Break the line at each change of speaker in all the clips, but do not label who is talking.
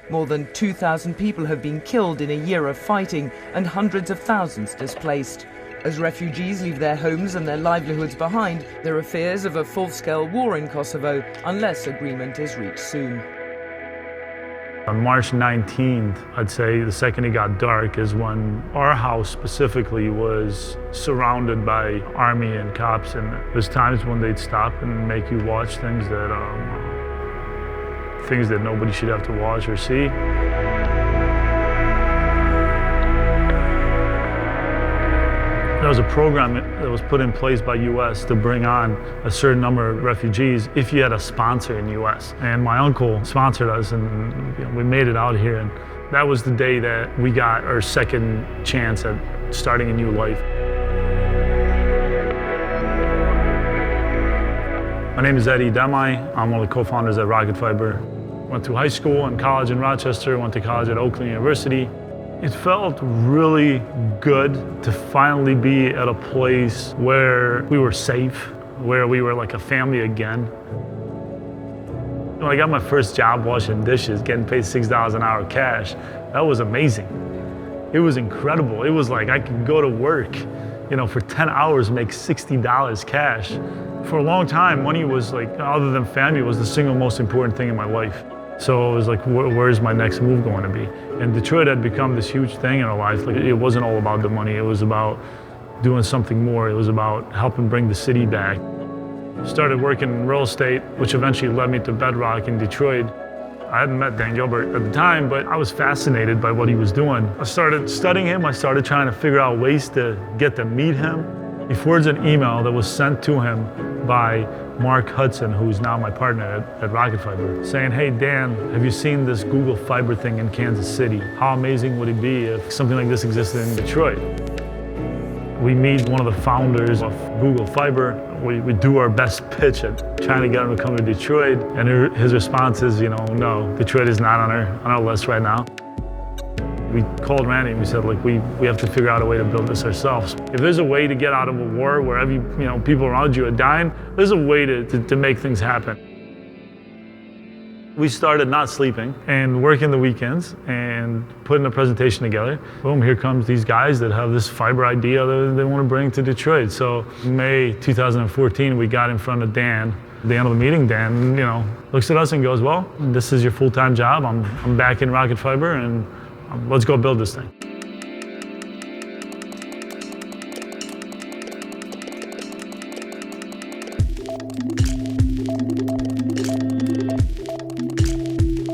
More than 2,000 people have been killed in a year of fighting and hundreds of thousands displaced. As refugees leave their homes and their livelihoods behind, there are fears of a full-scale war in Kosovo unless agreement is reached soon.
On March 19th, I'd say the second it got dark is when our house specifically was surrounded by army and cops, and there's times when they'd stop and make you watch things that nobody should have to watch or see. There was a program that was put in place by U.S. to bring on a certain number of refugees if you had a sponsor in the U.S. And my uncle sponsored us, and we made it out here. And that was the day that we got our second chance at starting a new life. My name is Eddie Demai. I'm one of the co-founders at Rocket Fiber. Went through high school and college in Rochester, went to college at Oakland University. It felt really good to finally be at a place where we were safe, where we were like a family again. When I got my first job washing dishes, getting paid $6 an hour cash, that was amazing. It was incredible. It was like I could go to work, for 10 hours, make $60 cash. For a long time, money was like, other than family, was the single most important thing in my life. So it was like, where's my next move going to be? And Detroit had become this huge thing in our life. Like, it wasn't all about the money. It was about doing something more. It was about helping bring the city back. Started working in real estate, which eventually led me to Bedrock in Detroit. I hadn't met Dan Gilbert at the time, but I was fascinated by what he was doing. I started studying him. I started trying to figure out ways to get to meet him. He forwards an email that was sent to him by Mark Hudson, who's now my partner at Rocket Fiber, saying, hey Dan, have you seen this Google Fiber thing in Kansas City? How amazing would it be if something like this existed in Detroit? We meet one of the founders of Google Fiber. We do our best pitch at trying to get him to come to Detroit, and his response is, no, Detroit is not on our list right now. We called Randy and we said, look, we have to figure out a way to build this ourselves. If there's a way to get out of a war where people around you are dying, there's a way to make things happen. We started not sleeping and working the weekends and putting a presentation together. Boom, here comes these guys that have this fiber idea that they want to bring to Detroit. So May 2014, we got in front of Dan. At the end of the meeting, Dan, looks at us and goes, well, this is your full-time job. I'm back in Rocket Fiber, and let's go build this thing.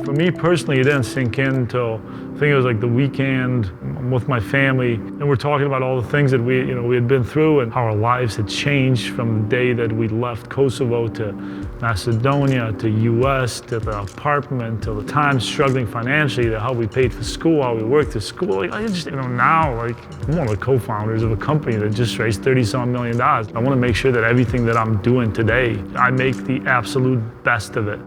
For me personally, it didn't sink in until I think it was like the weekend with my family, and we're talking about all the things that we had been through and how our lives had changed from the day that we left Kosovo to Macedonia, to US, to the apartment, to the time struggling financially, to how we paid for school, how we worked at school. Like, I just, now, like, I'm one of the co-founders of a company that just raised $30-some million. I want to make sure that everything that I'm doing today, I make the absolute best of it.